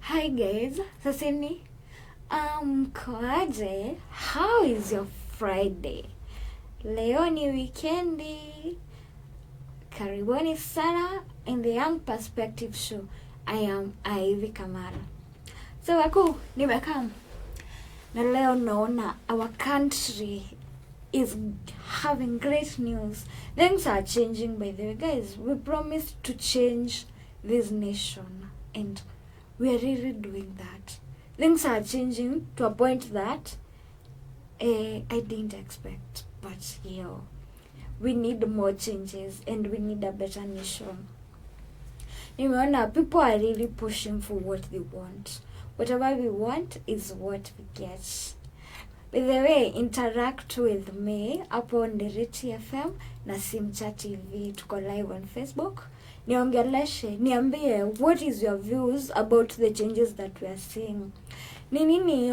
Hi guys, saseni mkoaje? How is your Friday? Leo ni weekendi. Karibuni sana in the Young Perspective Show. I am Ivy CAMAR. So waku, nimekam. Na leo naona our country is having great news. Things are changing, by the way. Guys, we promised to change this nation and we are really doing that. Things are changing to a point that I didn't expect. But we need more changes and we need a better nation. People are really pushing for what they want. Whatever we want is what we get. By the way, interact with me upon Ndereti FM na Simcha TV. Tuko live on Facebook. Niongeleshe, niambie, what is your views about the changes that we are seeing? Nini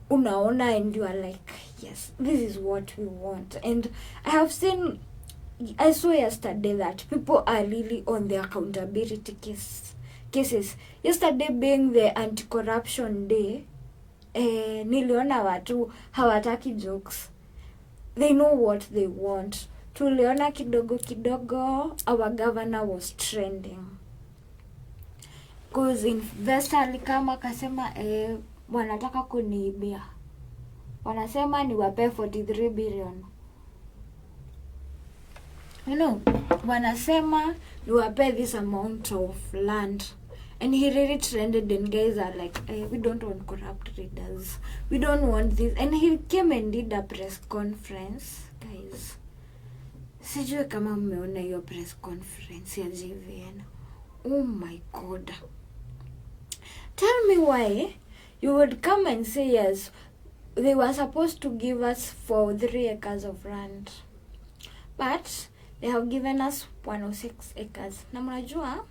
unaona and you are like, yes, this is what we want. And I saw yesterday that people are really on the accountability cases. Yesterday being the anti-corruption day, niliona watu hawataki jokes. They know what they want. Tuliona kidogo our governor was trending. Cause investor alikama akasema wanataka kuniibia. Wanasema niwape 43 billion. Wanasema niwape this amount of land. And he really trended and guys are like, we don't want corrupt leaders. We don't want this. And he came and did a press conference. Guys, sijui kama mmeona hiyo press conference ya JVN. Oh my God. Tell me why you would come and say, yes, they were supposed to give us for 3 acres of land. But they have given us 106 acres. Na mnajua,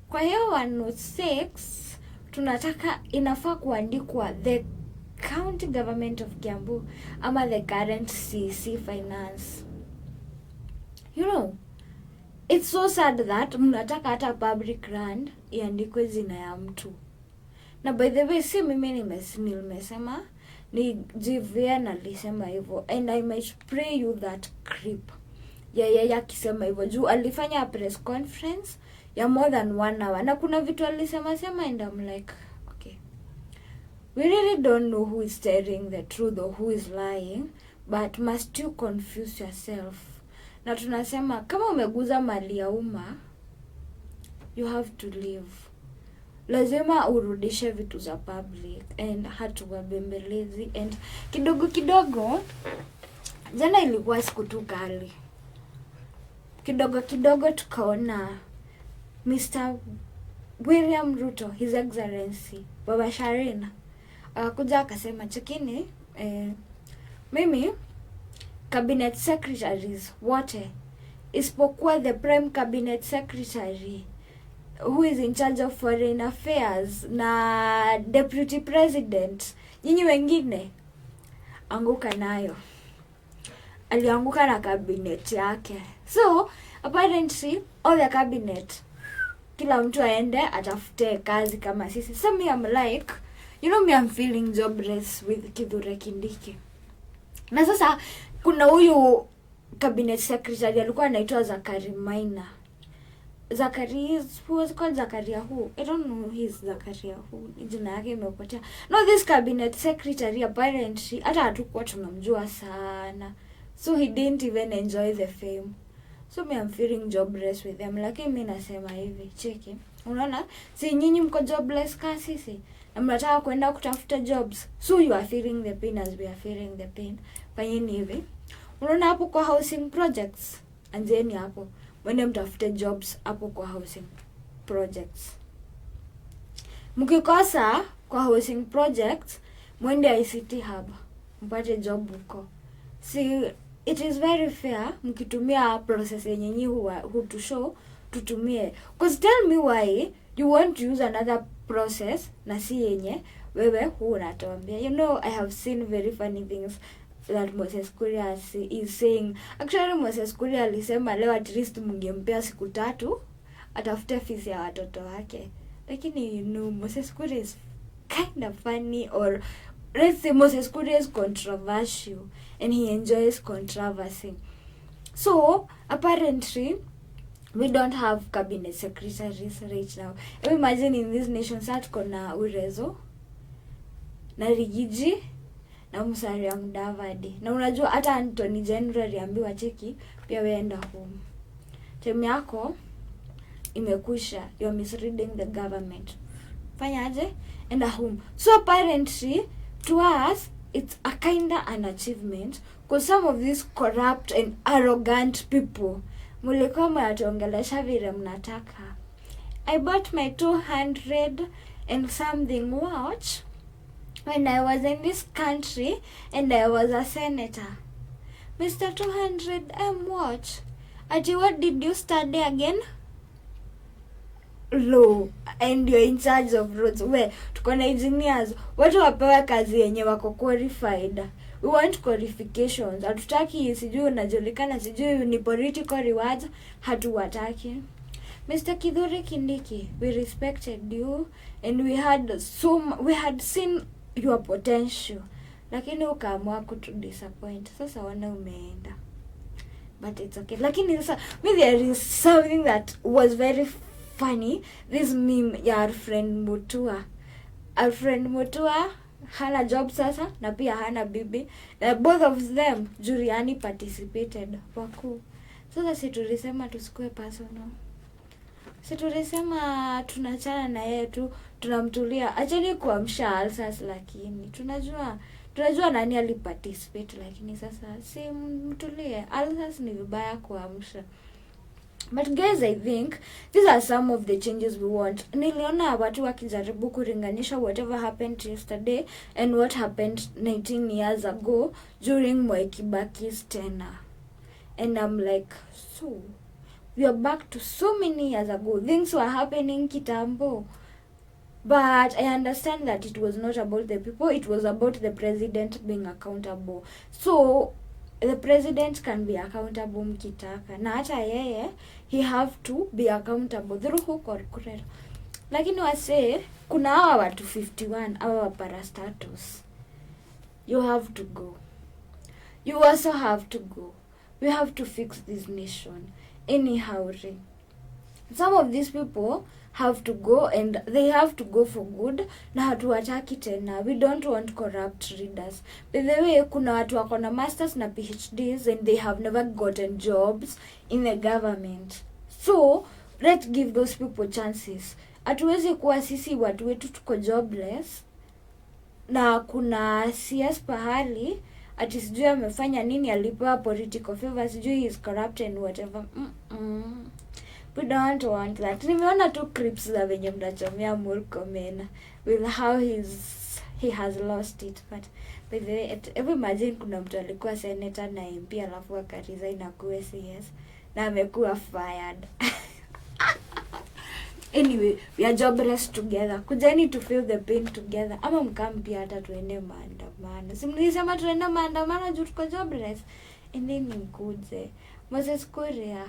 kwa hiyo 106, tunataka inafaa kuandikwa the county government of Kiambu ama the current CC finance. It's so sad that mnataka hata public land iandikwe jina ya mtu. Na by the way, si mimi nimesema, ni JVN alisema hivyo. And I might pray you that creep. Ya kisema hivyo. Juu alifanya press conference ya more than 1 hour. Na kuna vitu alisema and I'm like, okay. We really don't know who is telling the truth or who is lying. But must you confuse yourself? Na tunasema, kama umeguza mali ya umma, you have to leave. Lazima urudishe vitu za public and hatuwabembelezi. And kidogo, jana ilikuwa siku tu kali. Kidogo tukaona Mr. William Ruto, His Excellency, Baba Sharina, kuja akasema chekini, mimi cabinet secretaries wote isipokuwa the prime cabinet secretary who is in charge of foreign affairs na deputy president, nyinyi wengine anguka nayo. Alianguka na cabinet yake. So apparently all the cabinet, kila mtu aende atafute kazi kama sisi. So me I'm like, I'm feeling jobless with Kithure Kindiki. Na sasa kuna huyu cabinet secretary alikuwa anaitwa Zakari Maina. Who was called Zakaria who? I don't know his Zakaria who. Jina yake imepotea. No, this cabinet secretary apparently hata hatukuwa tunamjua sana. So he didn't even enjoy the fame. So me I'm feeling jobless with them. Lakini mimi nasema hivi, cheki. Unaona? Si nyinyi mko jobless ka sisi. Na mnataka kwenda kutafuta jobs. So you are feeling the pain as we are feeling the pain. Fanyeni hivi. Unaona hapo kwa housing projects. Anzeni hapo. Mwende mtafute jobs hapo kwa housing projects. Mkikosa kwa housing projects, mwende ICT hub. Mpate job huko. See, it is very fair mkitumia process yenye nyinyi hutushow tutumie. Because tell me why you want to use another process na si yenye wewe unatuambia. I have seen very funny things that Moses Kuria is saying. Actually, Moses Kuria alisema leo at least mngempea siku 3 atafute fees ya watoto wake. Lakini Moses Kuria is kind of funny, or let's say Moses Kuria is controversial and he enjoys controversy. So apparently we don't have cabinet secretaries right now. Imagine in this nation sasa tuko na Urezo na Rigiji na Musalia Mudavadi. Na unajua hata Anthony General aliambiwa cheki pia weenda home. Time yako imekusha. You're misreading the government. Fanyaje? Enda home. So apparently to us it's a kinda an achievement, because some of these corrupt and arrogant people mulikuwa mnatuongelesha vile mnataka. I bought my 200 and something watch when I was in this country and I was a senator. Mr. 200 watch. Ati, what did you study again? Law. And you're in charge of roads. Where tuko na engineers, watu wapewa kazi yenye wako qualified. We want qualifications. Hatutaki sijui unajulikana, sijui ni political rewards. Hatuwataki. Mr. Kithure Kindiki, we respected you and we had seen your potential. Lakini ukaamua kutu disappoint. Sasa wana umeenda. But it's okay. Lakini sasa there is something that was very funny. This meme ya our friend Mutua. Our friend Mutua hana job sasa na pia hana bibi. Both of them Juliani participated waku. Sasa si tulisema tusikue personal. Si tulisema tunachana na yeye tu, tunamtulia. Acheni kuamsha alsas, lakini tunajua nani aliparticipate, lakini sasa si mtulie. Alsas ni vibaya kuamsha. But guys, I think these are some of the changes we want. Niliona watu wakijaribu kuringanisha whatever happened yesterday and what happened 19 years ago during Mwai Kibaki's tenure. And I'm like, so we are back to so many years ago. Things were happening kitambo. But I understand that it was not about the people. It was about the president being accountable. So the president can be accountable mkitaka. Na hata yeye, he have to be accountable through who corporate. Lakini wase, kuna hawa watu 51, hawa parastatus. You have to go. You also have to go. We have to fix this nation. Anyhow, some of these people have to go, and they have to go for good. Na hatuwataki tena. We don't want corrupt readers. By the way, kuna watu wako na masters na PhDs and they have never gotten jobs in the government. So let's give those people chances. Hatuwezi kuwa sisi watu wetu tuko jobless na kuna CS pahali ati sijui amefanya nini, alipewa political favor, sijui he is corrupt and whatever. We don't want that. Nimeona tu clips za venye mnachomea Murkomen with how he has lost it. But by the way, imagine kuna mtu alikuwa senator na MP alafu akaresign na kuwa CS na amekuwa fired. Anyway, we are jobless together. Kujeni to feel the pain together. Ama mkampia hata tuende maandamano. Si mlisema tuende maandamano juu tuko jobless. And then mkuje. Moses Kuria,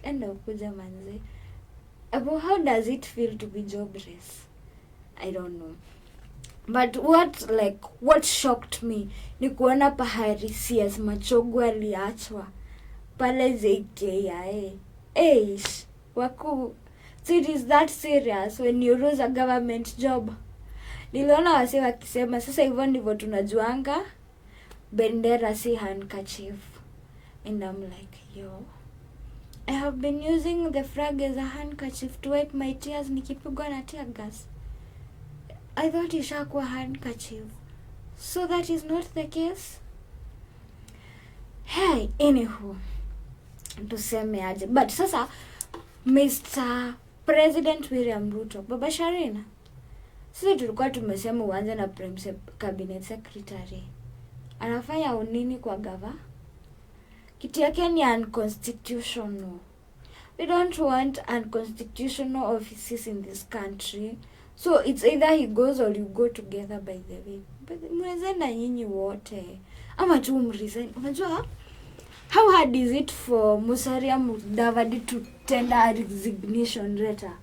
enda ukuje manze. About how does it feel to be jobless? I don't know. But what shocked me ni kuona pahari CS Machogu aliachwa pale JKIA. Waku, so it is that serious when you lose a government job. Niliona wase wakisema sasa hivyo ndivyo tunajuanga bendera si handkerchief. And I'm like, yo, I have been using the flag as a handkerchief to wipe my tears nikipigwa na tear gas. I thought ishakuwa handkerchief. So that is not the case. Hey, anywho, tuseme aje. But sasa Mr. President William Ruto, Baba Sharina, sisi tulikuwa tumesema uanze na Prime Cabinet Secretary. Anafanya unini kwa gava? Kiti yake ni unconstitutional. We don't want unconstitutional offices in this country. So it's either he goes or you go together, by the way. But mresign na nyinyi wote. Ama tu mresign. Unajua, how hard is it for Musalia Mudavadi to tender a resignation letter?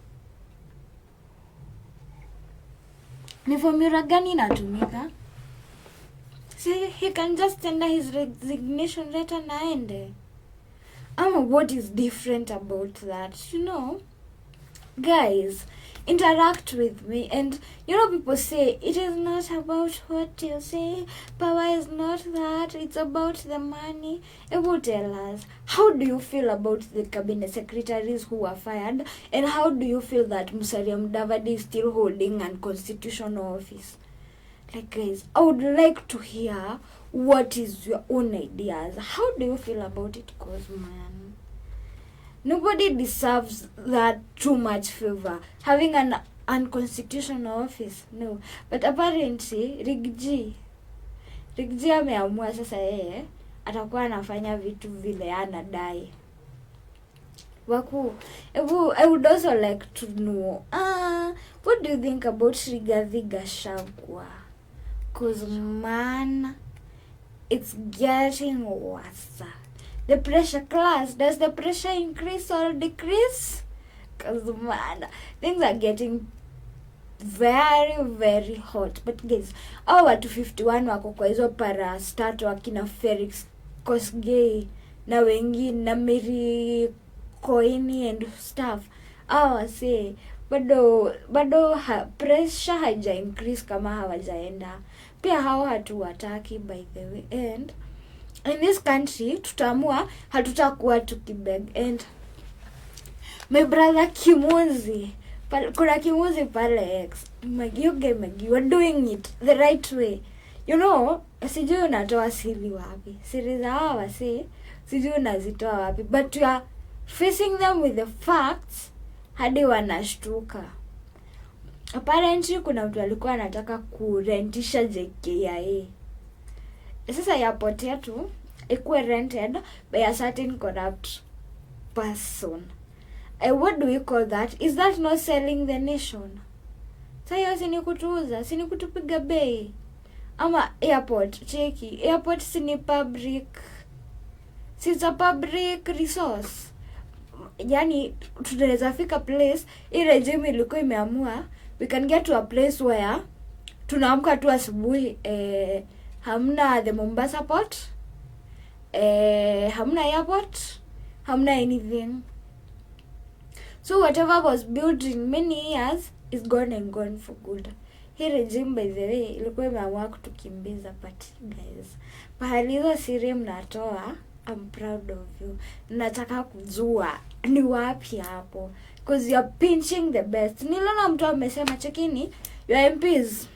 Ni formula gani inatumika? See, he can just tender his resignation letter na aende. What is different about that? Guys, interact with me. And people say it is not about what you say, power is not that, it's about the money. Ebu tell us, how do you feel about the cabinet secretaries who were fired, and how do you feel that Musalia Mudavadi is still holding an constitutional office? Guys, I would like to hear what is your own ideas. How do you feel about it? Because man, nobody deserves that too much favor, having an unconstitutional office. No, but apparently Rigji ameamua sasa yeye atakuwa anafanya vitu vile anadai. Waku, I would also like to know, what do you think about Rigathi Gachagua? Because man, it's getting worse. The pressure class, does the pressure increase or decrease? Because man, things are getting very, very hot. But guys, our watu 51 wako kwa hizo para start wakina Felix Kosgei na wengi na Mary Koini and stuff. Say bado pressure haija increase kama hawajaenda. Pia hao hatuwataki by the way. And in this country tutaamua hatutakuwa tukibeg. And my brother Kimuzi, kuna Kimuzi pale X, Maggie, you are doing it the right way. Sijui unatoa siri wapi. Siri za hawa wase sijui unazitoa wapi, but you are facing them with the facts hadi wanashtuka. Apparently kuna mtu alikuwa anataka kurentisha JKIA. Sasa airport yetu ikuwe rented by a certain corrupt person. What do we call that? Is that not selling the nation? Sayo sini kutuuza, sini kutupiga bei. Ama airport, cheki. Airport sini public. It's a public resource. Yani, tunaweza fika place, hii regime ilikuwa imeamua, we can get to a place where tunaamka tu asubuhi, hamna the Mombasa port, hamna airport, hamna anything. So whatever was built in many years is gone and gone for good. Hii regime by the way ilikuwa imeamua kutukimbiza, but guys, pahali hizo siri mnatoa, I'm proud of you. Nataka kujua ni wapi hapo, because you are pinching the best. Niliona mtu amesema chekini your MPs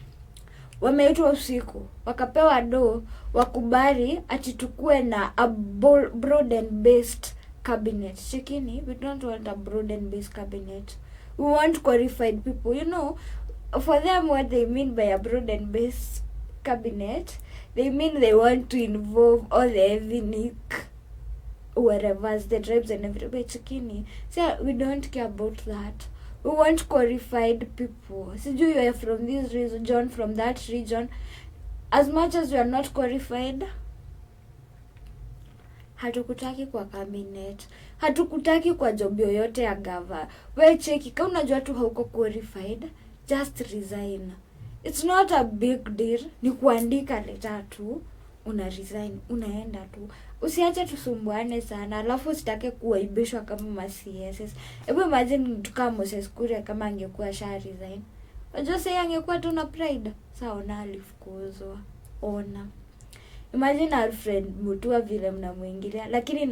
wameitwa usiku wakapewa wakubali atitukue na a broad and based cabinet. Chekini, we don't want a broad and based cabinet. We want qualified people. For them, what they mean by a broad and based cabinet, they mean they want to involve all the ethnic wherever, the tribes and everybody. Chikini, so we don't care about that. We want qualified people. Siju, you are from this region, from that region. As much as you are not qualified, hatukutaki kwa cabinet, hatukutaki kwa job yoyote ya gava. We cheki, kama unajua tu hauko qualified, just resign. It's not a big deal. Ni kuandika letter tu, una resign, unaenda tu. Usiache tusumbuane sana, alafu usitake kuaibishwa kama ma CSS. Hebu imagine mtu kama Moses Kuria kama angekuwa sha resign. Unajua sasa angekuwa tu na pride. Sawa, na alifukuzwa. Ona. Imagine Alfred Mutua vile mnamuingilia, lakini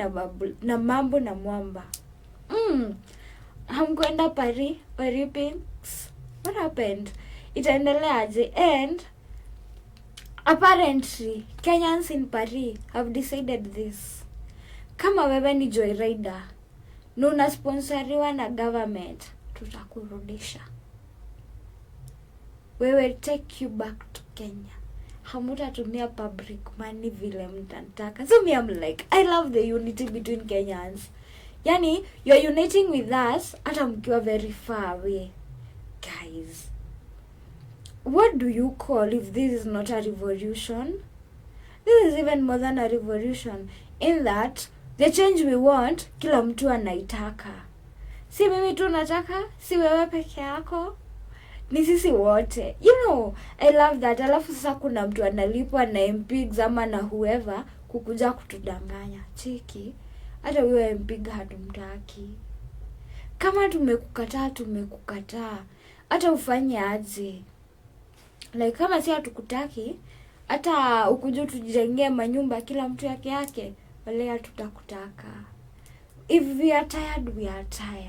na mambo na mwamba. Hamkwenda Paris, Olympics. What happened? Itaendelea aje? And apparently Kenyans in Paris have decided this. Kama wewe ni joyrider na unasponsoriwa na government, tutakurudisha. We will take you back to Kenya. Hamutatumia public money vile mtataka. So me, I'm like, I love the unity between Kenyans. Yani, you're uniting with us hata mkiwa very far away. Guys, what do you call if this is not a revolution? This is even more than a revolution, in that the change we want, kila mtu anaitaka. Si mimi tu nataka, si wewe peke yako. ni sisi wote. I love that. Alafu sasa kuna mtu analipwa na MP ama na whoever kukuja kutudanganya. Cheki, hata huyo MP hatumtaki. Kama tumekukataa, hata ufanye aje. Like kama si hatukutaki, hata ukuje tujengee manyumba kila mtu yake, wale hatutakutaka. If we are tired, we are tired.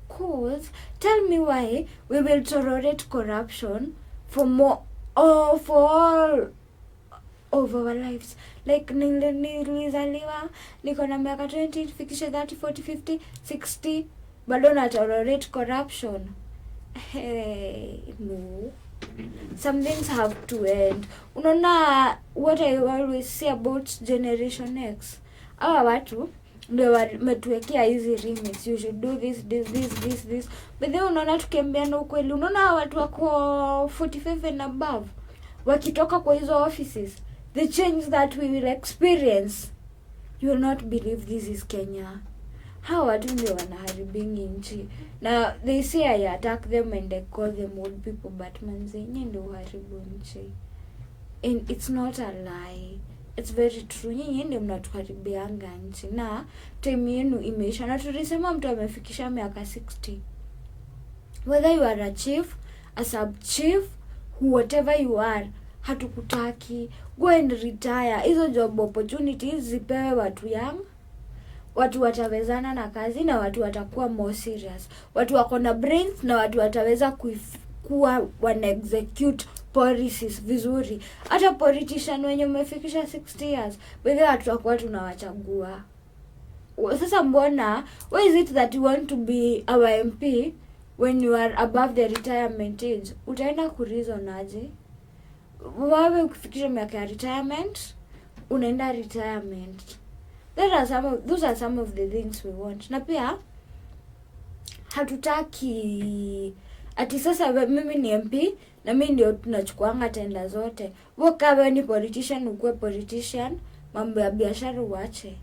Cause tell me why we will tolerate corruption for all of our lives. Like nilizaliwa niko na miaka 20 fikisha 30 40 50 60 bado na tolerate corruption. Hey, no. Some things have to end. Unaona what I always say about Generation X. Hawa watu ndio wametuwekea hizi limits. You should do this. But then unaona tukiambiana ukweli, unaona watu wako 45 and above wakitoka kwa hizo offices, the change that we will experience, you will not believe this is Kenya. Hawa watu ndio wanaharibingi nchi. Na they say I attack them and I call them old people, but manze nyinyi ndio uharibu nchi. And it's not a lie. It's very true. Nyinyi ndio mnatuharibianga nchi. Na time yenu imeisha. Na tulisema mtu amefikisha miaka 60. Whether you are a chief, a sub-chief, whatever you are, hatukutaki. Go and retire. Hizo job opportunities zipewe watu young. Watu watawezana na kazi na watu watakuwa more serious. Watu wako na brains na watu wataweza kuwa wana execute policies vizuri. Hata politician wenye umefikisha 60 years, whether watu wako tunawachagua. Sasa mbona, why is it that you want to be our MP when you are above the retirement age? Utaenda kureason aje? Wewe ukifikisha miaka ya retirement, unaenda retirement. Those are some of the things we want. Na pia hatutaki ati sasa mimi ni MP na mimi ndio tunachukuanga tenda zote. Wewe ni politician, ukue politician, mambo ya biashara uache.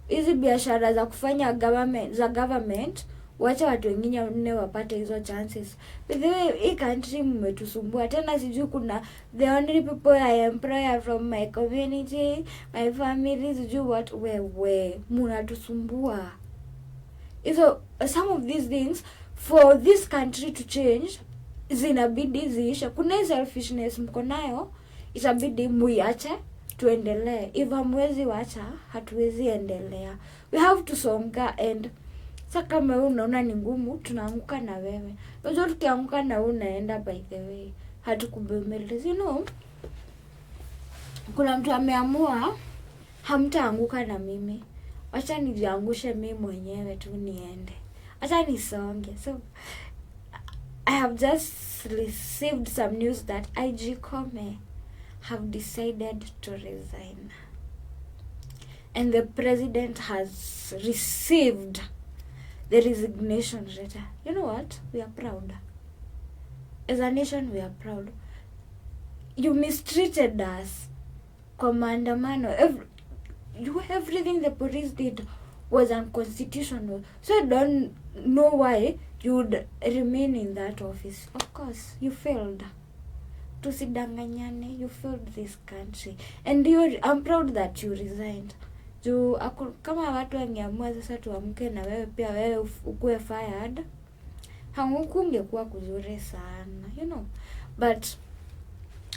Hizi biashara za kufanya government wacha watu wengine wapate hizo chances. But the way hii country mmetusumbua tena, sijui kuna the only people I employ from my community, my family, sijui what, wewe mnatusumbua. So some of these things for this country to change zinabidi ziisha. Kuna selfishness mko nayo, itabidi muiache tuendelee. If hamwezi wacha, hatuwezi endelea. We have to songa. And sasa kama wewe unaona ni ngumu, tunaanguka na wewe. Unajua tukianguka na wewe unaenda by the way. Hatukubembelezi, kuna mtu ameamua hamtaanguka na mimi. Acha nijiangushe mimi mwenyewe tu niende. Acha nisonge. So I have just received some news that IG CAMAR have decided to resign. And the president has received the resignation letter. You know what? We are proud. As a nation, we are proud. You mistreated us. Kwa maandamano. Everything the police did was unconstitutional. So I don't know why you would remain in that office. Of course, you failed. Tusidanganyane, you failed this country. And I'm proud that you resigned. Kama watu wangeamua sasa tuamke na wewe pia wewe ukue fired, hangekungekuwa kuzuri sana, But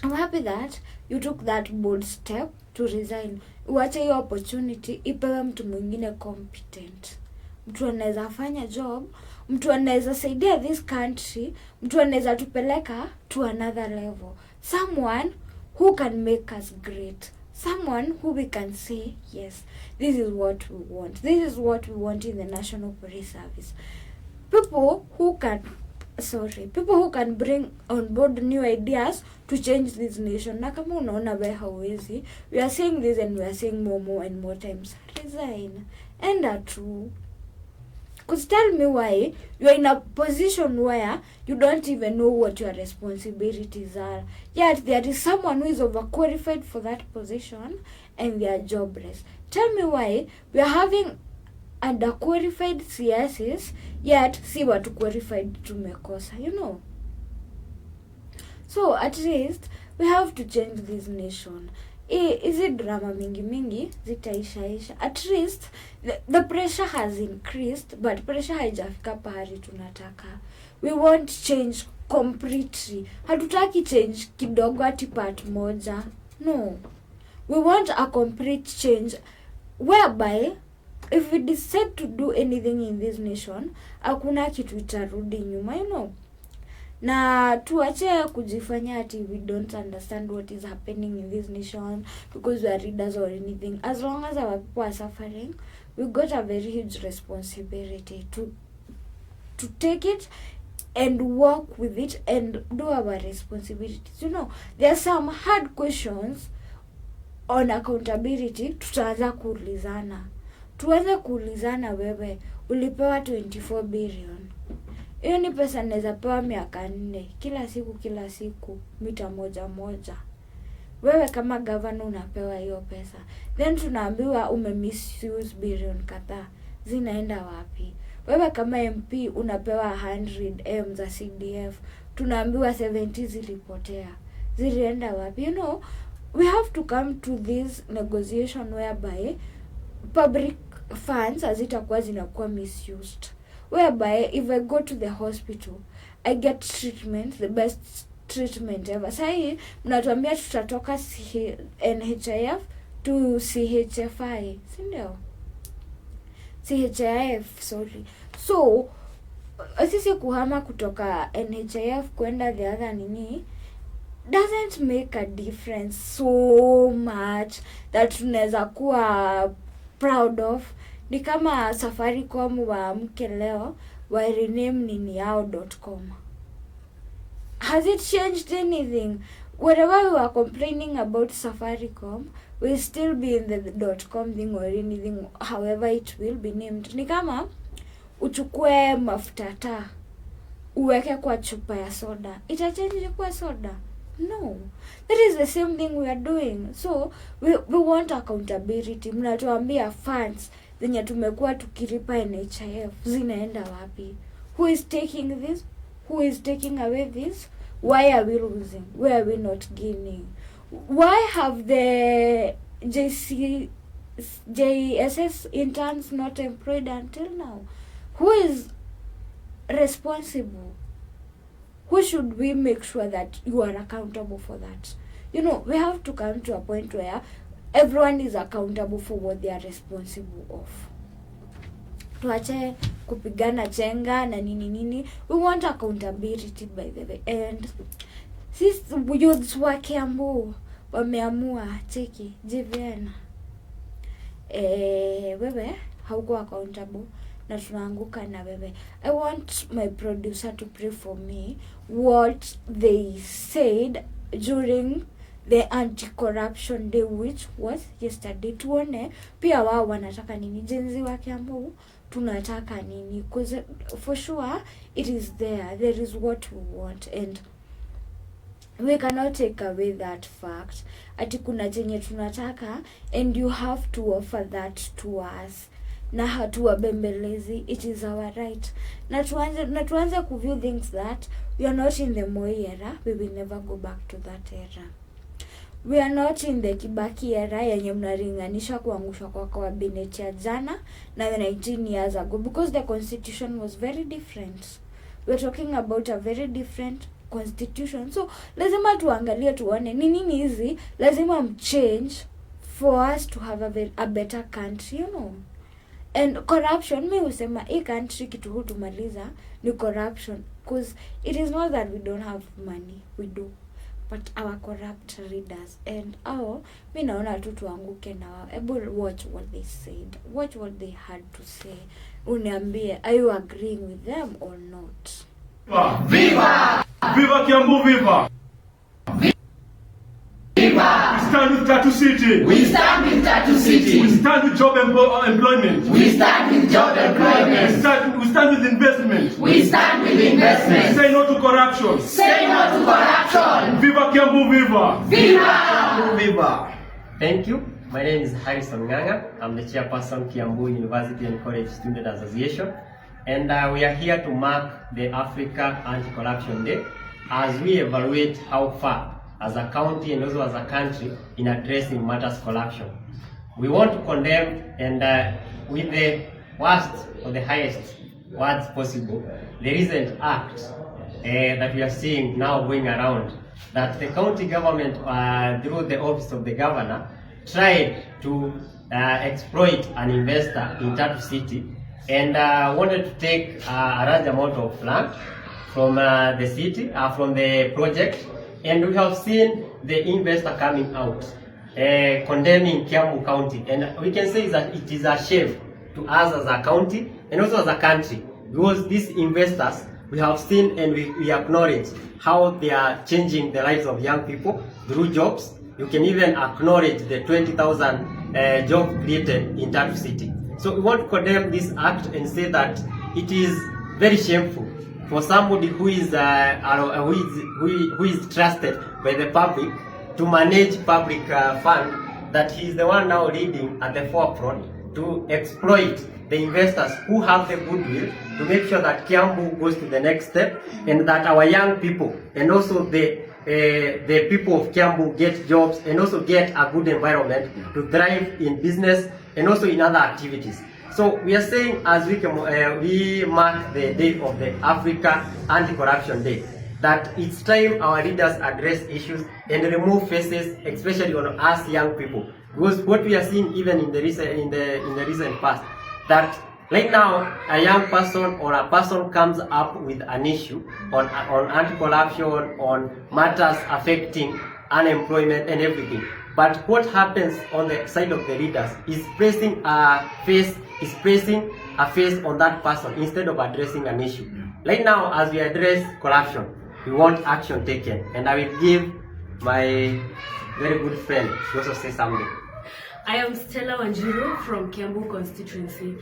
I'm happy that you took that bold step to resign. Uache hiyo opportunity ipewe mtu mwingine competent. Mtu anaweza fanya job, mtu anaweza saidia this country, mtu anaweza tupeleka to another level. Someone who can make us great. Someone who we can say, yes, this is what we want. This is what we want in the National Police Service. People who can bring on board new ideas to change this nation. Na kama unaona wewe hauwezi, we are saying this and we are saying more and more times. Resign. And true. Because tell me why you are in a position where you don't even know what your responsibilities are. Yet there is someone who is overqualified for that position and they are jobless. Tell me why we are having underqualified CSs, yet see what qualified tumekosa, So at least we have to change this nation. Is it drama mingi zitaishaisha? At least the pressure has increased, but pressure haijafika pahali tunataka. We want change completely. Hatutaki change kidogo ati part moja. No. We want a complete change whereby if we decide to do anything in this nation, hakuna kitu itarudi nyuma, you know. Na tuache kujifanya ati we don't understand what is happening in this nation because we are readers or anything. As long as our people are suffering, we got a very huge responsibility to take it and work with it and do our responsibilities. You know, there are some hard questions on accountability. Tutaanza kuulizana. Tuanze kuulizana, wewe ulipewa 24 billion. Hiyo ni pesa naweza pewa miaka 4 kila siku mita moja. Wewe kama governor unapewa hiyo pesa. Then tunaambiwa misuse billion kadhaa. Zinaenda wapi? Wewe kama MP unapewa 100M za CDF. Tunaambiwa 70 zilipotea. Zilienda wapi? You know, we have to come to this negotiation whereby public funds hazitakuwa zinakuwa misused. Whereby if I go to the hospital, I get treatment, the best treatment ever. Sahi mnatuambia tutatoka NHIF to CHFI, si ndio? CHIF, sorry. So sisi kuhama kutoka NHIF kwenda the other doesn't make a difference so much that tunaweza kuwa proud of. Ni kama Safaricom wa mke leo wa rename yao.com. Has it changed anything? Whatever we were complaining about Safaricom will still be in the .com thing or anything, however it will be named. Ni kama uchukue mafuta taa uweke kwa chupa ya soda, itachange kwa soda? No. That is the same thing we are doing. So we want accountability. Mnatuambia funds zenye tumekuwa tukilipa NHIF zinaenda wapi? Who is taking this? Who is taking away this? Why are we losing? Why are we not gaining? Why have the JSS interns not employed until now? Who is responsible? Who should we make sure that you are accountable for that? You know, we have to come to a point where everyone is accountable for what they are responsible of. Tuache kupigana chenga na nini. We want accountability, by the way. And since youths wa Kiambu wameamua cheki JVN, wewe hauko accountable na tunaanguka na wewe. I want my producer to pray for me what they said during the anti-corruption day, which was yesterday. Tuone pia wao wanataka nini. Jenzi wa Kiambu tunataka nini? Because for sure it is there is what we want, and we cannot take away that fact. Ati kuna chenye tunataka and you have to offer that to us. Na hatuwabembelezi, it is our right. Na tuanze kuview things that we are not in the Moi era, we will never go back to that era. We are not in the Kibaki era yenye mnaringanisha kuangusha kwa cabinet ya jana na the 19 years ago, because the constitution was very different. We are talking about a very different constitution. So lazima tuangalie tuone ni nini hizi lazima mchange for us to have a better country, you know. And corruption, me usema hii country kitu hutumaliza ni corruption, because it is not that we don't have money, we do, but our corrupt leaders. And mi naona tu tuanguke na wao. Able watch what they said, watch what they had to say, uniambie are you agreeing with them or not? Viva! Viva Kiambu, viva! Viva! We stand with Tattoo City. We stand with Tattoo City. We stand with job employment. We stand with job employment. We stand with investment. We stand with investment. Say no to corruption. Say no to corruption. Viva Kiambu, viva! Viva! Kiambu, viva! Thank you. My name is Harrison Nganga. I'm the chairperson Kiambu University and College Student Association. And we are here to mark the Africa Anti-Corruption Day. as we evaluate how far as a county and also as a country in addressing matters corruption. We want to condemn and with the worst or the highest words possible, the recent act that we are seeing now going around, that the county government through the office of the governor tried to exploit an investor in Tatu City and wanted to take a large amount of land from the city, from the project, and we have seen the investor coming out condemning Kiambu County, and we can say that it is a shame to us as a county and also as a country, because these investors, we have seen and we acknowledge how they are changing the lives of young people through jobs. You can even acknowledge the 20,000 jobs created in Tatu City. So we want to condemn this act and say that it is very shameful for somebody who is trusted by the public to manage public fund, that he is the one now leading at the forefront to exploit the investors who have the goodwill to make sure that Kiambu goes to the next step, and that our young people and also the people of Kiambu get jobs and also get a good environment to thrive in business and also in other activities. So we are saying, as we mark the day of the Africa Anti-Corruption Day, that it's time our leaders address issues and remove faces, especially on us young people. Because what we are seeing even in the recent past, that right now a young person or a person comes up with an issue on anti-corruption, on matters affecting unemployment and everything. But what happens on the side of the leaders is placing a face on that person instead of addressing an issue. Right now, as we address corruption, we want action taken, and I will give my very good friend to also say something. I am Stella Wanjiru from Kiambu constituency.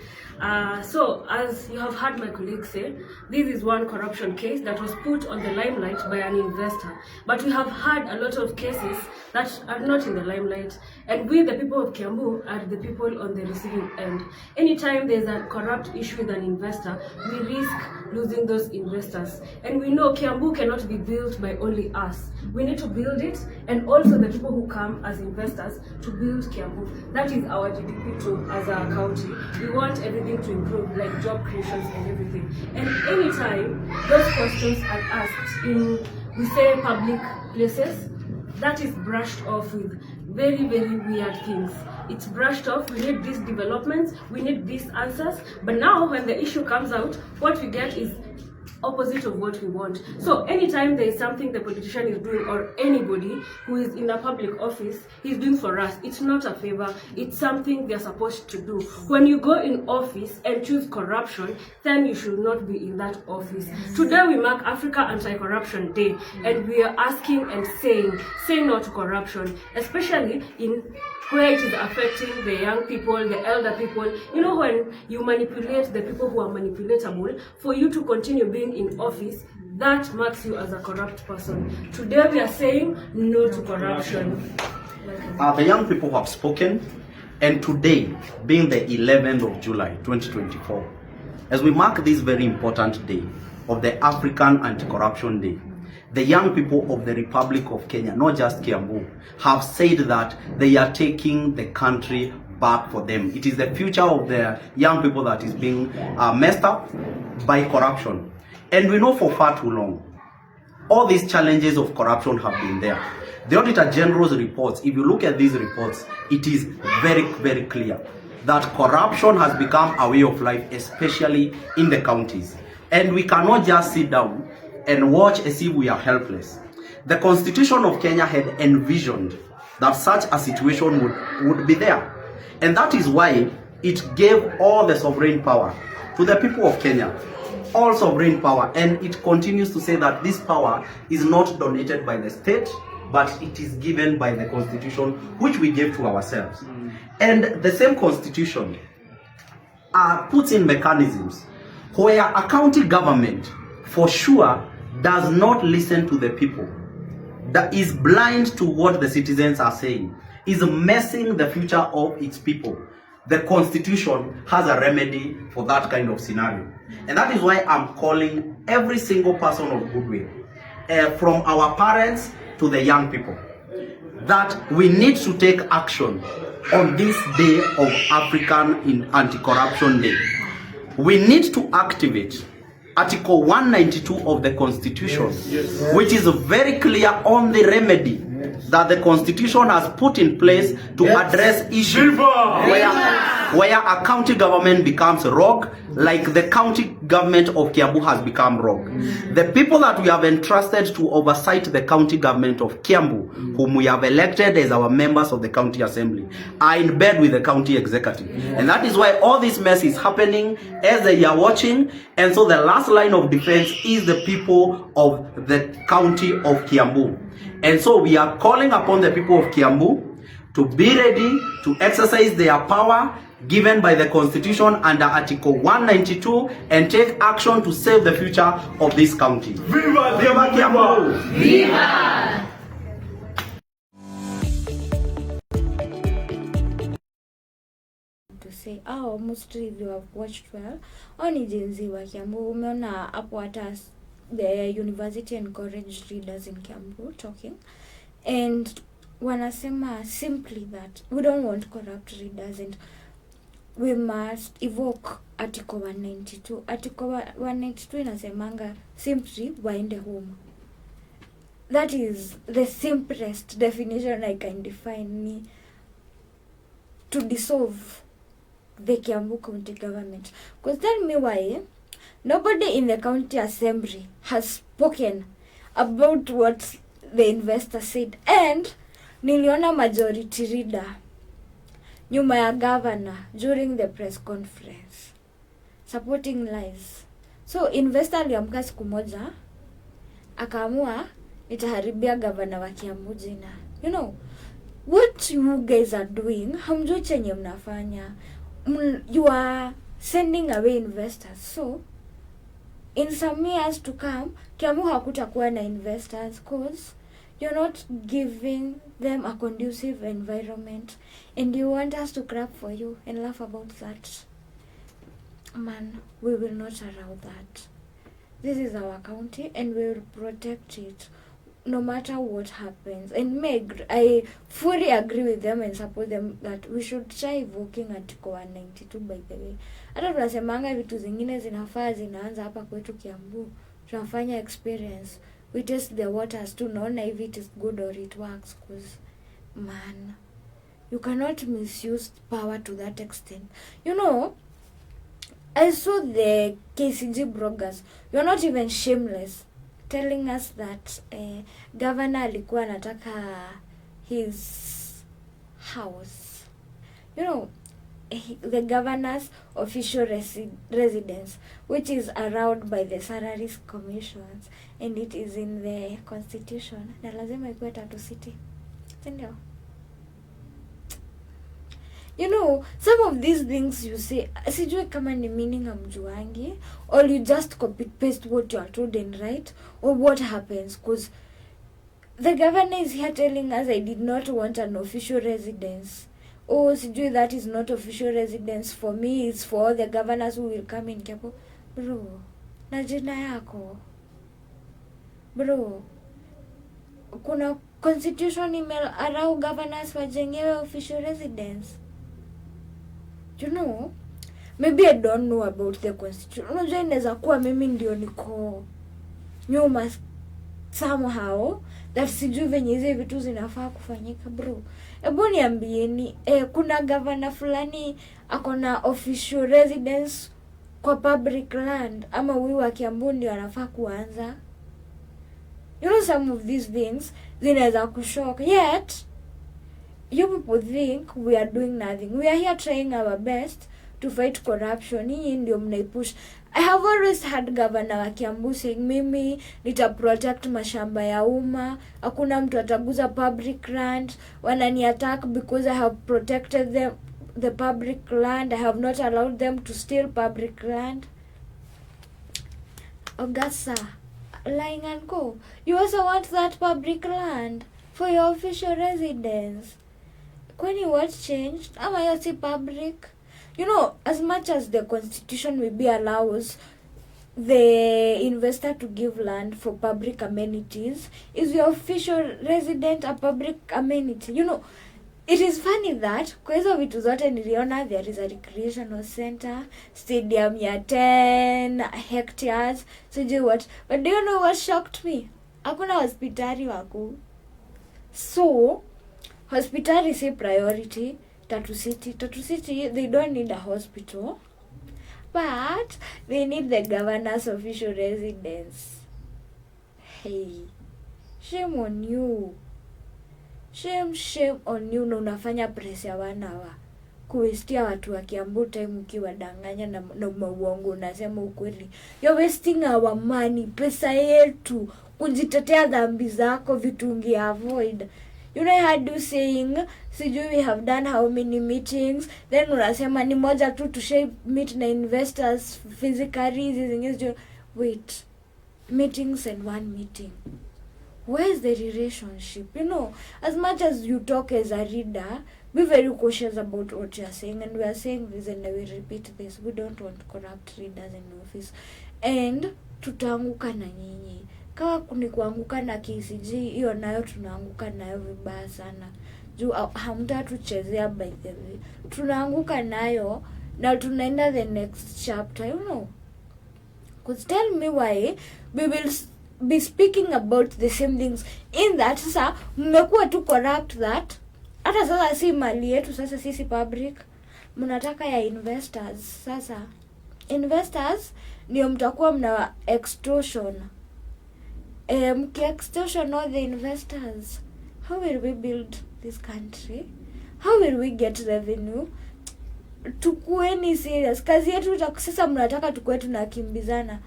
So, as you have heard my colleague say, this is one corruption case that was put on the limelight by an investor. But we have had a lot of cases that are not in the limelight, and we, the people of Kiambu, are the people on the receiving end. Anytime there's a corrupt issue with an investor, we risk losing those investors. And we know Kiambu cannot be built by only us. We need to build it, and also the people who come as investors to build Kiambu. That is our GDP too as a county. We want everything to improve, like job creations and everything. And anytime those questions are asked in, we say, public places, that is brushed off with very, very weird things. It's brushed off, we need these developments, we need these answers, but now when the issue comes out, what we get is opposite of what we want. So anytime there is something the politician is doing, or anybody who is in a public office is doing for us, it's not a favor, it's something they're supposed to do. When you go in office and choose corruption, then you should not be in that office. Today we mark Africa Anti-Corruption Day, and we are asking and saying, say no to corruption, especially in where it is affecting the young people, the elder people. You know, when you manipulate the people who are manipulatable, for you to continue being in office, that marks you as a corrupt person. Today we are saying no to corruption. The young people have spoken, and today, being the 11th of July 2024, as we mark this very important day of the African Anti-Corruption Day, the young people of the Republic of Kenya, not just Kiambu, have said that they are taking the country back for them. It is the future of the young people that is being messed up by corruption. And we know for far too long, all these challenges of corruption have been there. The Auditor General's reports, if you look at these reports, it is very, very clear that corruption has become a way of life, especially in the counties. And we cannot just sit down and watch as if we are helpless. The Constitution of Kenya had envisioned that such a situation would be there. And that is why it gave all the sovereign power to the people of Kenya. All sovereign power. And it continues to say that this power is not donated by the state, but it is given by the Constitution, which we gave to ourselves. And the same Constitution puts in mechanisms where a county government, for sure, does not listen to the people, that is blind to what the citizens are saying, is messing the future of its people. The Constitution has a remedy for that kind of scenario. And that is why I'm calling every single person of goodwill, from our parents to the young people, that we need to take action on this day of African Anti-Corruption Day. We need to activate Article 192 of the Constitution, which is very clear on the remedy that the Constitution has put in place to address issues where a county government becomes rogue, like the county government of Kiambu has become rogue. The people that we have entrusted to oversight the county government of Kiambu, whom we have elected as our members of the county assembly, are in bed with the county executive. And that is why all this mess is happening as they are watching. And so the last line of defense is the people of the county of Kiambu. And so we are calling upon the people of Kiambu to be ready to exercise their power given by the Constitution under Article 192 and take action to save the future of this county. Viva Kiambu! Viva! To say, mostly if you have watched well, oni jinsi wa Kiambu, umeona hapo hata the university encouraged readers in Kiambu talking, and wanasema simply that we don't want corrupt readers and we must evoke Article 192. Article 192 inasemanga simply waende home. That is the simplest definition I can define me to dissolve the Kiambu county government. Because tell me why nobody in the county assembly has spoken about what the investor said, and niliona majority reader nyuma ya governor during the press conference supporting lies. So investor aliamka siku moja akaamua itaharibia governor wa Kiambu jina. You know what you guys are doing, hamjui chenye mnafanya. You are sending away investors. So in some years to come, Kiambu hakutakuwa na investors cause you're not giving them a conducive environment, and you want us to clap for you and laugh about that. Man, we will not allow that. This is our county and we will protect it no matter what happens. And Meg, I fully agree with them and support them that we should try evoking Article 192 by the way. Hata tunasemanga vitu zingine zinafaa zinaanza hapa kwetu Kiambu. Tunafanya experience. We test the waters to know if it is good or it works. Because, man, you cannot misuse power to that extent. You know, I saw the KCG bloggers. You're not even shameless, telling us that governor alikuwa anataka his house. You know, the governor's official residence, which is around by the salaries commissions, and it is in the constitution. Na lazima ikuwe Tatu City. Sindio? You know, some of these things you say, sijui kama ni meaning amjuangi, or you just copy paste what you are told and write, or what happens, because the governor is here telling us I did not want an official residence. Oh, sijui that is not official residence for me, it's for all the governors who will come in Kiambu. Bro, na jina yako. Bro, kuna constitution email allow governors wajengewe official residence. You know, maybe I don't know about the constitution. Unajua inaweza kuwa mimi ndio niko nyuma somehow that sijui venye hizi vitu zinafaa kufanyika. Bro, ebu niambieni, kuna governor fulani akona official residence kwa public land, ama huyu wa Kiambu ndio anafaa kuanza? You know, some of these things zinaweza kushock. Yet you people think we are doing nothing. We are here trying our best to fight corruption. Hii ndio mnaipush. I have always had governor wa Kiambu saying mimi nita protect mashamba ya umma, hakuna mtu ataguza public land, wanani attack because I have protected the public land. I have not allowed them to steal public land. Ogasa, lying and go. You also want that public land for your official residence. Kwani what changed? Ama yote public? You know, as much as the constitution maybe allows the investor to give land for public amenities, is your official resident a public amenity? You know, it is funny that kwa hizo vitu zote niliona there is a recreational center, stadium ya 10 hectares, sijui what. But do you know what shocked me? Hakuna hospitali wako. So, hospitali si priority. Tatu City, they don't need a hospital, but they need the governor's official residence. Hey, shame on you. Shame on you. Na unafanya press ya wanawa kuwestia watu wa Kiambu time ukiwadanganya na uongo, unasema ukweli. You're wasting our money, pesa yetu, kujitetea dhambi zako, vitu unge avoid. You know, I had you saying, sijui we have done how many meetings, then unasema ni moja tu to meet na investors physically. Wait, meetings and one meeting. Where is the relationship? You know, as much as you talk as a reader, be very cautious about what you are saying. And we are saying this and we repeat this. We don't want corrupt readers in office. And tutaanguka na nyinyi. Kawa kuni kuanguka na KCG, hiyo nayo tunaanguka nayo vibaya sana. Juu hamtatuchezea by the way. Tunaanguka nayo na tunaenda the next chapter, you know. Because tell me why we will be speaking about the same things in that sasa mmekuwa tu corrupt that hata sasa si mali yetu, sasa sisi public mnataka ya investors. Sasa investors ndio mtakuwa mna extortion. Extortion all the investors. How will we build this country? How will we get revenue? Tukueni serious. Kazi yetu sasa mnataka tukue tunakimbizana.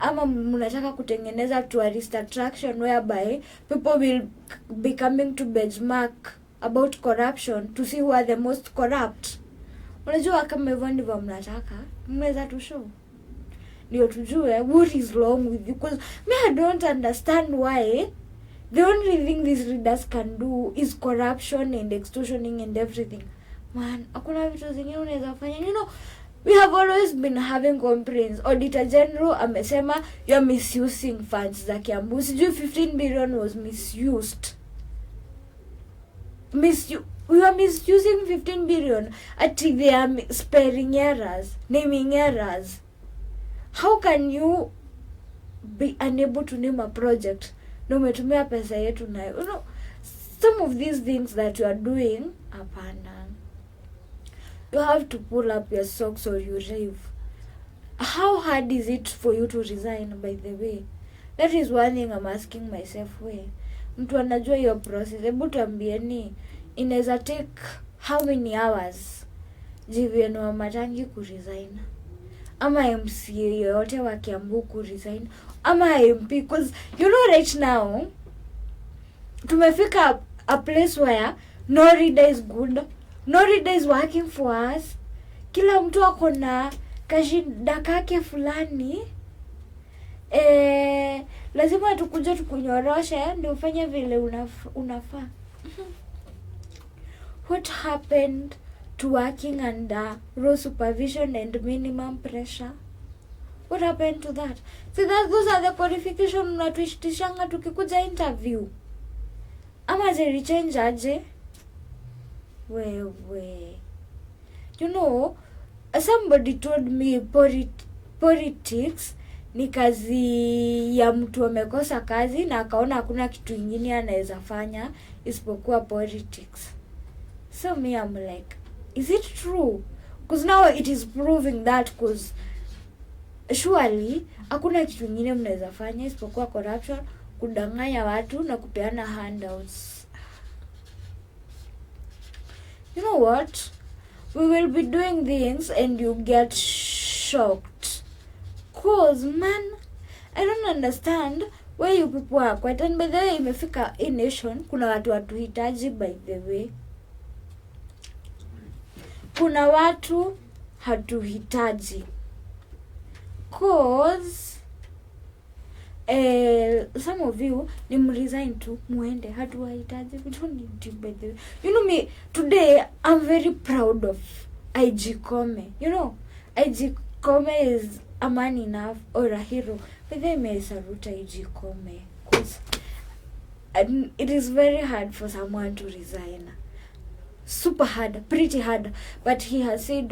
Ama mnataka kutengeneza tourist attraction whereby people will be coming to benchmark about corruption to see who are the most corrupt. Unajua kama hivyo ndivyo mnataka, mnaweza tu show ndio tujue what is wrong with you. Because me, I don't understand why the only thing these readers can do is corruption and extortioning and everything. Man, hakuna vitu zingine unaweza fanya. You know, we have always been having complaints. Auditor General amesema you are misusing funds za Kiambu. Sijui 15 billion was misused. We are misusing 15 billion. They are sparing errors, naming errors. How can you be unable to name a project? No umetumia pesa yetu nayo. You know, some of these things that you are doing, hapana. You have to pull up your socks or you rave. How hard is it for you to resign, by the way? That is one thing I'm asking myself. Mtu anajua your process. Hebu tuambieni, inaweza take how many hours JVN wa Matangi kuresign? Ama MC yoyote wa Kiambu kuresign? Ama MP? Because you know right now, tumefika a place where no reader is good. No reader is working for us. Kila mtu ako na kashida kake fulani. Lazima tukuje tukunyoroshe ndio ufanye vile unafaa. What happened to working under raw supervision and minimum pressure? What happened to that? See, those are the qualifications unatuishitishanga tukikuja interview. Ama zeri change aje? Wewe. You know, somebody told me politics ni kazi ya mtu amekosa kazi na akaona hakuna kitu kingine anaweza fanya isipokuwa politics. So me, I'm like, is it true? Because now it is proving that, because surely hakuna kitu kingine mnaweza fanya isipokuwa corruption, kudanganya watu na kupeana handouts. You know what? We will be doing things and you get shocked. Cause man, I don't understand why you people are quiet. And by the way, imefika in nation, kuna watu hatuhitaji, by the way. Kuna watu hatuhitaji. Cause some of you ni mresign tu muende, hatuwahitaji. We don't need you, by the way. You know me, today I'm very proud of IG Kome. You know, IG Kome is a man enough or a hero. But they may salute Iji Kome. Because it is very hard for someone to resign. Super hard, pretty hard. But he has said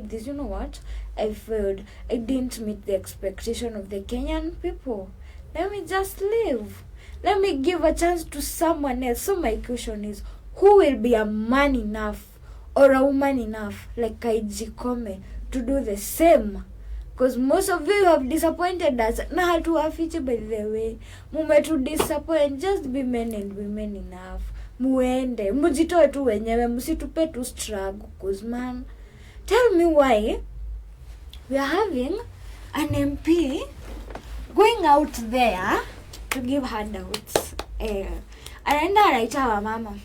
this, you know what? I failed. I didn't meet the expectation of the Kenyan people. Let me just leave. Let me give a chance to someone else. So my question is, who will be a man enough or a woman enough like Iji Kome to do the same? Because most of you have disappointed us. Na hatuwafichi, by the way. Mume to disappoint. Just be men and women enough. Muende. Mujitoe tu wenyewe. Musitupe tu struggle. Because man, tell me why we are having an MP going out there to give handouts. Anaenda anaita wa mama.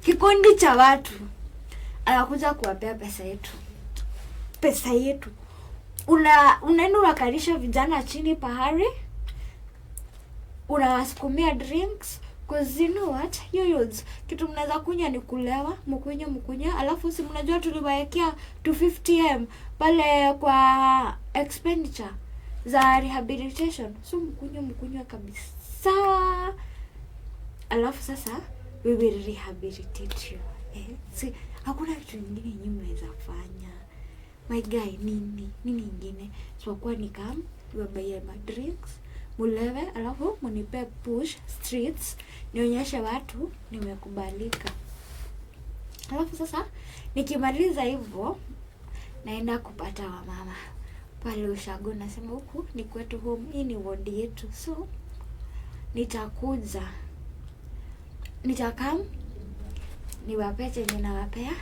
Kikundi cha watu. Anakuja kuwapea pesa yetu. Pesa yetu. Unaenda unakalisha vijana chini pahari. Unawasukumia drinks. Cause you know what? Youths, kitu mnaweza kunya ni kulewa, mkunya, alafu si mnajua tuliwaekea 250M pale kwa expenditure za rehabilitation. So mkunywa kabisa. Alafu sasa we will rehabilitate you. Si hakuna kitu kingine nyinyi mnaweza fanya. My guy, nini ingine? So kwa nikam, tuwabaye ma drinks, mulewe, alafu munipe push streets, nionyeshe watu nimekubalika. Alafu sasa nikimaliza hivyo naenda kupata wa mama pale ushago, nasema huku ni kwetu home, hii ni ward yetu. So nitakuja, nitakam, niwape chenye nawapea,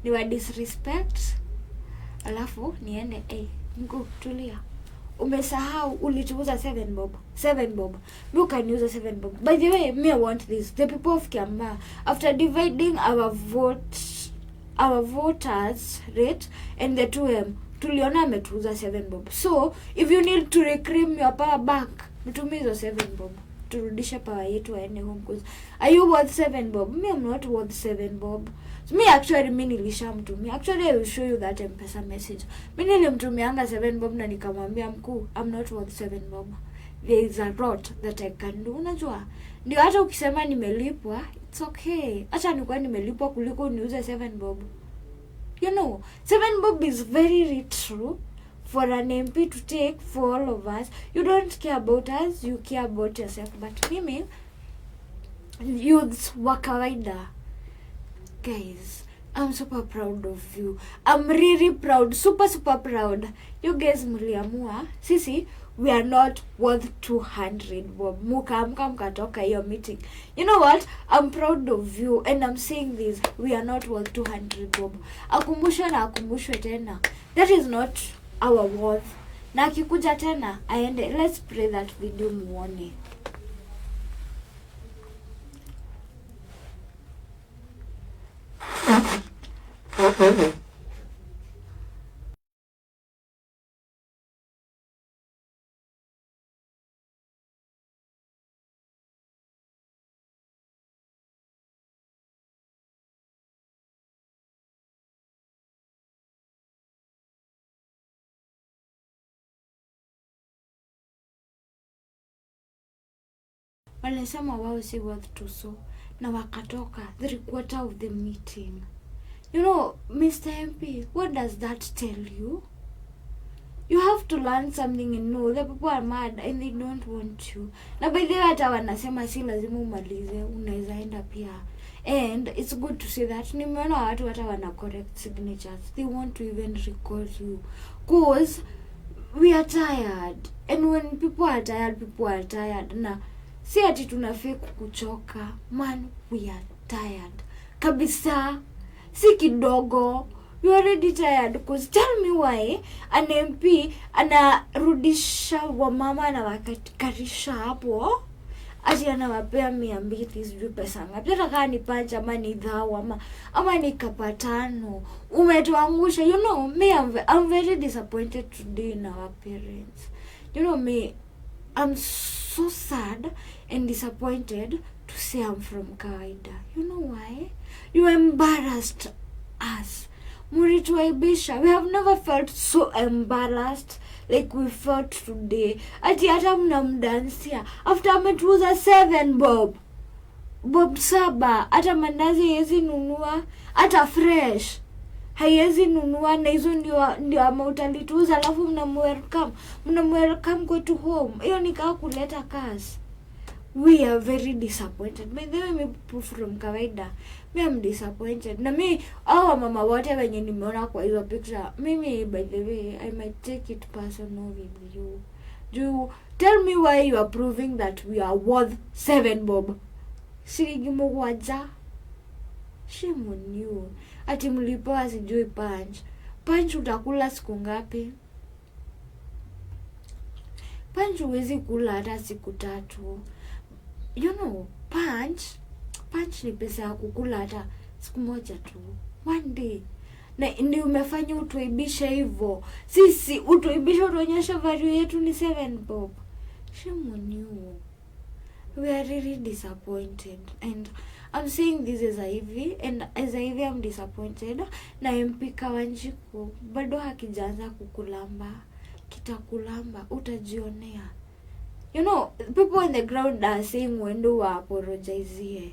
niwa disrespect, alafu niende. Mgu tulia, umesahau ulituuza 7 bob. You can use a 7 bob. By the way, me I want this. The people of CAMAR, after dividing our voters rate and the 2M, tuliona ametuuza 7 bob. So if you need to reclaim your power back, mtumie hizo 7 bob, turudishe power yetu waende home. Cause are you worth 7 bob? Me I'm not worth 7 bob. So me actually nilishamtumia. Actually I will show you that M-Pesa message. Mimi nilimtumianga 7 bob na nikamwambia mkuu, I'm not worth 7 bob. There is a lot that I can do. Unajua? Ndio hata ukisema nimelipwa, it's okay. Acha nikuwa nimelipwa kuliko niuze 7 bob. You know, 7 bob is very true for an MP to take for all of us. You don't care about us, you care about yourself. But mimi, youths wa kawaida, guys, I'm super proud of you. I'm really proud, super proud. You guys mliamua, sisi, we are not worth 200 bob. Mukatoka hiyo meeting. You know what? I'm proud of you and I'm saying this. We are not worth 200 bob. Akumbushwe tena. That is not our worth. Na akikuja tena aende. Let's pray that video muone. Walisema wao si worth to so, na wakatoka 3/4 of the meeting. You know, Mr. MP, what does that tell you? You have to learn something and know the people are mad and they don't want you. Na by the way hata wanasema si lazima umalize, unaweza enda pia. And it's good to say that nimeona watu hata wana correct signatures. They want to even record you. Cause we are tired. And when people are tired. Na si ati tunafake kuchoka. Man, we are tired. Kabisa. Si kidogo. You are already tired. Because tell me why an MP anarudisha wamama na wakatikarisha hapo. Ati anawapea 200 sijui pesa ngapi. Hata kama ni pancha ama ni dhao ama ni kapatano. Umetuangusha. You know, me I'm very disappointed today in our parents. You know me, I'm so sad and disappointed to say I'm from Kawaida. You know why? You embarrassed us. Murituaibisha. We have never felt so embarrassed like we felt today. Ati hata mnamdansia after ametuuza 7 bob 7, hata mandazi haiwezi nunua, hata fresh haiwezi nunua, na hizo ndio amount alituuza, alafu mnamwelcome kwetu home. Hiyo ni kama kuleta kasi. We are very disappointed. By the way, me from kawaida, me am disappointed. Na me hawa mama wote wenye nimeona kwa hizo picture, mimi by the way, I might take it personal with you. You tell me why you are proving that we are worth 7 bob. Shilingi mugwaja. Shame on you. Ati mlipewa sijui punch. Punch utakula siku ngapi? Punch huwezi kula hata siku 3. You know, punch ni pesa ya kukula hata siku moja tu. One day. Na ndio umefanya utuibisha hivyo. Sisi utuibisha, utuonyesha value yetu ni 7 bob. Shame on you. We are really disappointed, and I'm saying this as Ivy, and as Ivy I'm disappointed na MP Kawanjiku bado hakijaanza kukulamba. Kitakulamba, utajionea. You know, people on the ground are saying wendo wa apologize.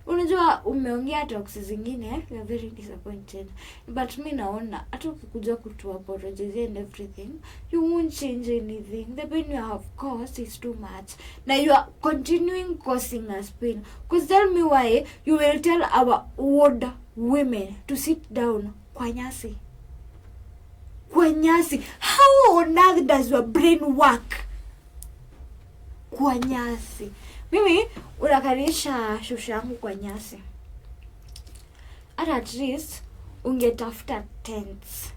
Unajua umeongea talks zingine, we are very disappointed. But me naona hata ukikuja kutu apologize and everything, you won't change anything. The pain you have caused is too much. Now you are continuing causing us pain. Because tell me why you will tell our old women to sit down kwa nyasi. Kwa nyasi. How on earth does your brain work? Kwa nyasi. Mimi unakarisha shusha yangu kwa nyasi. At least ungetafuta tents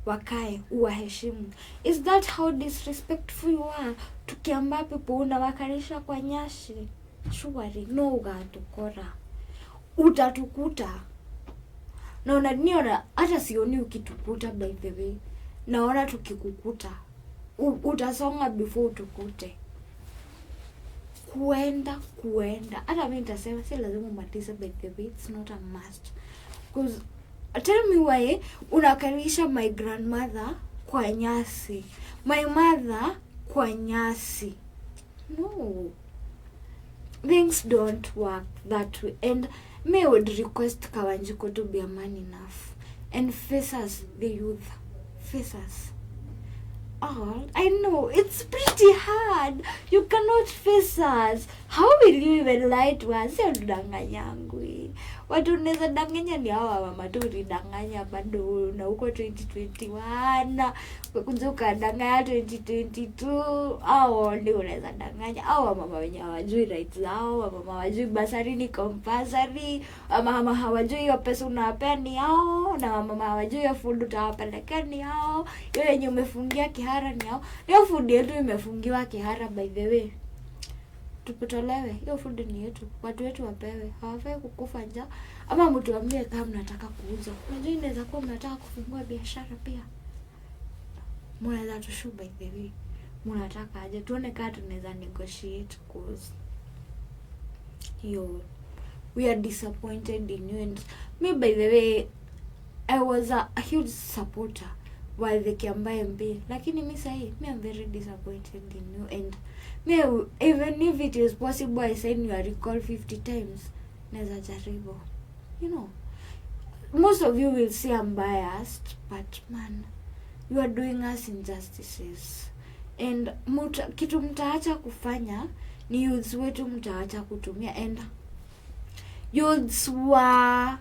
wakae uwaheshimu. Is that how disrespectful you are? Tukiamba people unawakarisha kwa nyasi. Surely no ugatukora. Utatukuta. Na unaniona hata sioni ukitukuta by the way. Naona tukikukuta. Utasonga before utukute. Kuenda. Hata mimi nitasema si lazima umalize by the way, it's not a must. Because tell me why unakarisha my grandmother kwa nyasi, my mother kwa nyasi. No. Things don't work that way. And me would request Kawanjiko to be a man enough and face us, the youth. Face us. All I know, it's pretty hard. You cannot face us. How will you even lie to us? Udanganyangwi. Watu unaweza danganya ni hawa mama tu ulidanganya bado na uko 2021. Kukunza ukadanganya 2022. Hao ndio unaweza danganya. Hao mama wenye hawajui rights zao, mama hawajui basari ni compulsory, mama hawajui hiyo pesa unawapea ni hao, na mama hawajui hiyo food utawapelekea ni hao. Hiyo yenye umefungia kihara ni hao. Hiyo food yetu imefungiwa kihara by the way. Tupotolewe, hiyo food ni yetu, watu wetu wapewe, hawafai kukufa njaa. Ama mtu ambie kama mnataka kuuza, unajua inaweza kuwa mnataka kufungua biashara pia. Mnaweza tushu by the way, mnataka aje tuone kama tunaweza negotiate cause we are disappointed in you. And me by the way, I was a huge supporter while the Kiamba MP, lakini me say me I'm very disappointed in you. And me, even if it is possible I send you a recall 50 times, neza jaribu. You know, most of you will say I'm biased, but man, you are doing us injustices. And kitu mtaacha kufanya ni youths wetu mtaacha kutumia. And youths wa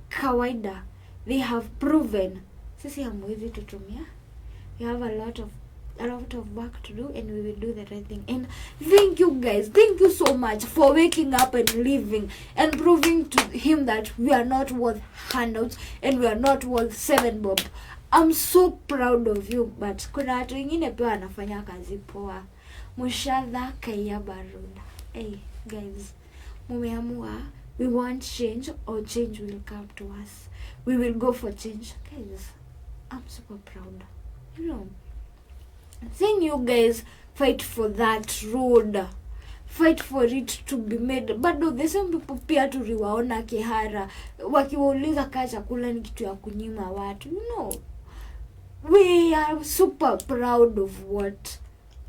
kawaida, they have proven sisi hamwezi tutumia. We have a lot of work to do, and we will do the right thing. And thank you guys, thank you so much for waking up and living and proving to him that we are not worth handouts and we are not worth 7 bob. I'm so proud of you. But kuna watu wengine pia wanafanya kazi poa. Mushadha kaya baruda. Hey guys, mumeamua we want change, or change will come to us. We will go for change. Guys, I'm super proud. You know, seeing you guys fight for that road, fight for it to be made. Bado the same people pia tuliwaona kihara wakiwauliza kaa chakula ni kitu ya kunyima watu. You know, we are super proud of what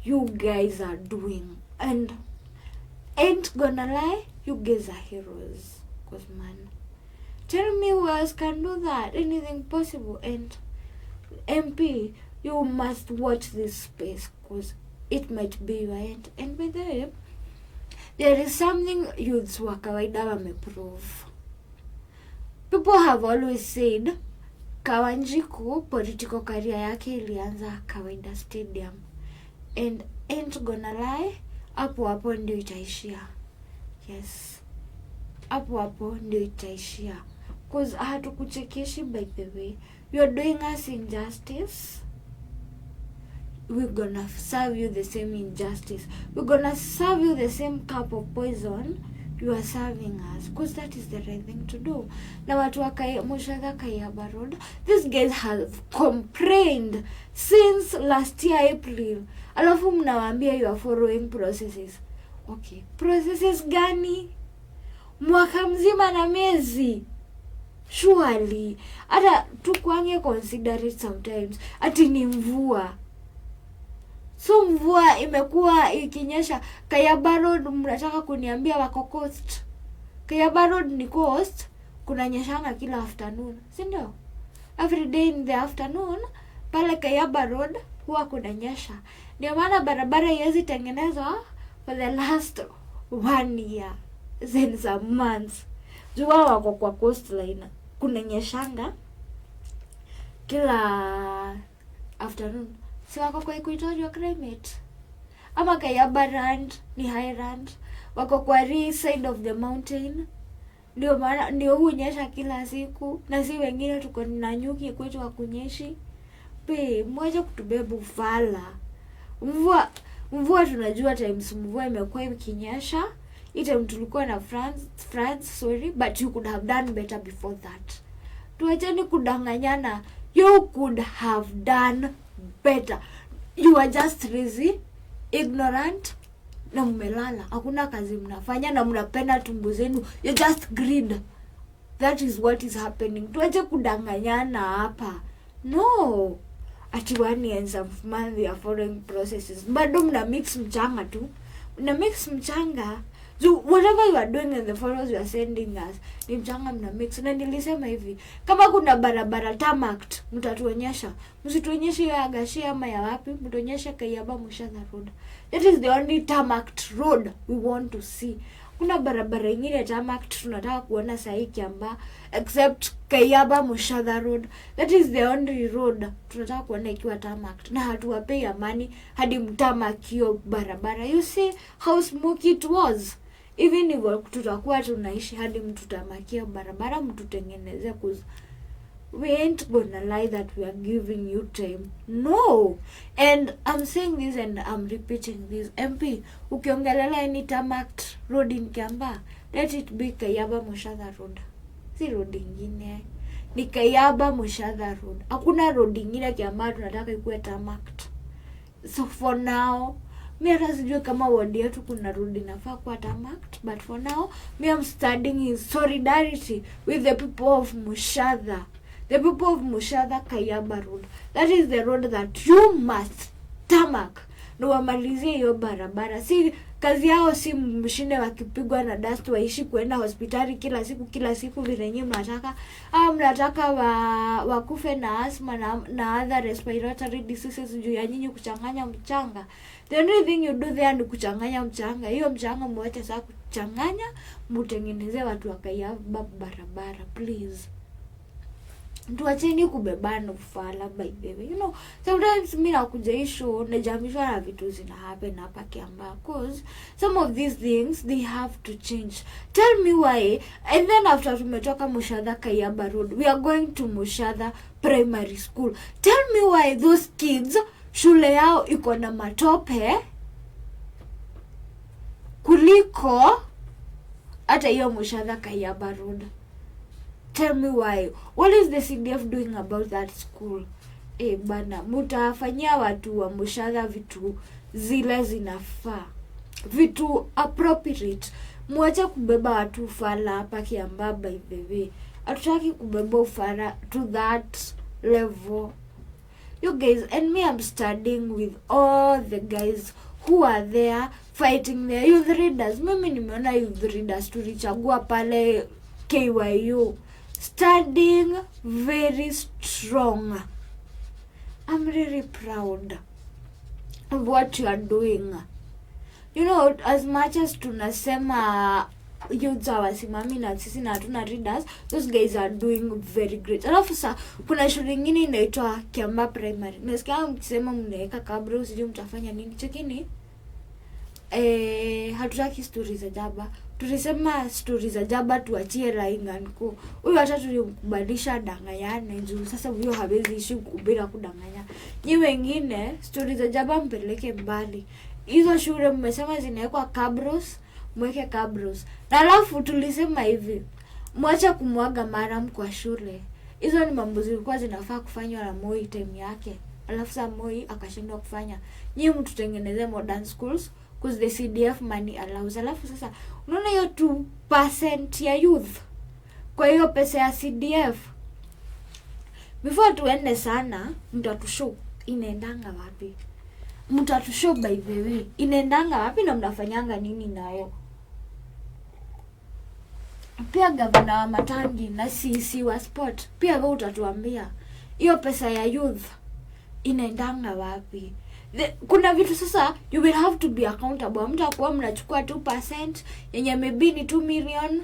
you guys are doing, and ain't gonna lie, you guys are heroes. Cause man, tell me who else can do that? Anything possible? And MP, you must watch this space, cause it might be your end. And by the way, there is something youths wa kawaida wameprove. People have always said Kawanjiku political career yake ilianza Kawaida Stadium, and ain't gonna lie, hapo ndio itaishia. Yes, hapo ndio itaishia. Cause hatukuchekeshi. By the way, you are doing us injustice, we're gonna serve you the same injustice. We're gonna serve you the same cup of poison you are serving us, because that is the right thing to do. Na watu wa Mushadha Kayaba Road, these guys have complained since last year April. Alafu mnawaambia you are following processes. Okay, processes gani? Mwaka mzima na miezi. Surely hata tukwange consider it sometimes. Ati ni mvua. So mvua imekuwa ikinyesha. Kayaba Road mnataka kuniambia wako coast? Kayaba Road ni coast, kuna nyeshanga kila afternoon, si ndio? Every day in the afternoon pale Kayaba Road huwa kuna nyesha. Ndio maana barabara hizi tengenezwa for the last 1 year then some months. Jua wako kwa coastline, kuna nyeshanga kila afternoon. Si wako kwa equatorial climate. Ama Kayaba Rand ni high rand, wako kwa ri side of the mountain. Ndio maana ndio hunyesha kila siku, na si wengine tuko na nyuki kwetu wa kunyeshi. Pe mmoja kutubeba ufala. Mvua tunajua times mvua imekuwa ikinyesha. Ite tulikuwa na France, sorry, but you could have done better before that. Tuacheni kudanganyana. You could have done better. You are just lazy, ignorant, na mmelala. Hakuna kazi mnafanya na mnapenda tumbo zenu. You just greed. That is what is happening. Tuache kudanganyana hapa. No. Ati 1 year and some months they are following processes. Bado mna mix mchanga tu. Mna mix mchanga. So whatever you are doing and the photos you are sending us, ni mchanga mna mix. Na nilisema hivi, kama kuna barabara tarmacked, mtatuonyesha. Msituonyeshe ya Gashia ama ya wapi, mtuonyeshe Kayaba Mushadha Road. That is the only tarmacked road we want to see. Kuna barabara ingine tarmacked tunataka kuona sahi Kiambaa, except Kayaba Mushadha Road. That is the only road tunataka kuona ikiwa tarmacked. Na hatuwapei amani hadi mtarmack hiyo barabara. You see how smoky it was. Even if tutakuwa tunaishi hadi mtutamakia barabara, mtutengeneze kuzi. We ain't gonna lie that we are giving you time. No. And I'm saying this and I'm repeating this. MP, ukiongelea any tarmacked road in Kiambaa, let it be Kayaba Mushadha Road. Si road ingine. Ni Kayaba Mushadha Road. Hakuna road ingine Kiambaa tunataka ikuwe tarmacked. So for now, mi hata sijui kama ward yetu kuna road inafaa kuwa tarmacked, but for now, me am standing in solidarity with the people of Mushadha. The people of Mushadha Kayaba Road. That is the road that you must tarmac. Na wamalizie hiyo barabara. Si kazi yao si mshinde wakipigwa na dust waishi kuenda hospitali kila siku vile nyinyi mnataka. Mnataka wakufe na asthma na other respiratory diseases juu ya nyinyi kuchanganya mchanga. The only thing you do there ni kuchanganya mchanga. Hiyo mchanga mwache sasa kuchanganya, mtengenezee watu wa Kayaba barabara, please. Tuacheni kubebana ufala by the way. You know, sometimes mimi nakuja issue na jamishwa na vitu zina happen hapa Kiambaa, cause some of these things they have to change. Tell me why. And then after tumetoka Mushadha Kayaba Road, we are going to Mushadha Primary School. Tell me why those kids shule yao iko na matope kuliko hata hiyo Mushadha Kayaba Road. Tell me why. What is the CDF doing about that school? Bana, mutafanyia watu wa Mushadha vitu zile zinafaa. vitu appropriate. Mwache kubeba watu ufala hapa Kiambaa by the way. Hatutaki kubeba ufala to that level. You guys, and me, I'm studying with all the guys who are there fighting the youth readers. Mimi nimeona youth readers tulichagua pale KYU studying very strong. I'm really proud of what you are doing. You know, as much as tunasema youths hawasimami na sisi na hatuna readers, those guys are doing very great. Alafu sasa kuna shule nyingine inaitwa Kiambaa Primary. Nasikia mkisema mnaweka kabro usije mtafanya nini chekini. Hatutaki stories za jaba. Tulisema stories za jaba tuachie Rainganko. Huyu hata tulimkubalisha danganyane juu sasa huyo hawezi ishi kubira kudanganya. Nyi wengine stories za jaba mpeleke mbali. Hizo shule mmesema zinawekwa kabros, mweke kabros. Na alafu tulisema hivi, mwache kumwaga maram kwa shule. Hizo ni mambo zilikuwa zinafaa kufanywa na Moi time yake. Alafu sasa Moi akashindwa kufanya. Nyinyi mtutengeneze modern schools because the CDF money allows. Alafu sasa unaona hiyo 2% ya youth kwa hiyo pesa ya CDF. Before tuende sana, mtatushow inaendanga wapi? Mtatushow by the way inaendanga wapi na mnafanyanga nini nayo? Pia gavana wa Matangi na CC wa sport pia wao utatuambia hiyo pesa ya youth inaendanga wapi? Kuna vitu sasa you will have to be accountable. Mtakuwa mnachukua 2% yenye maybe ni 2 million,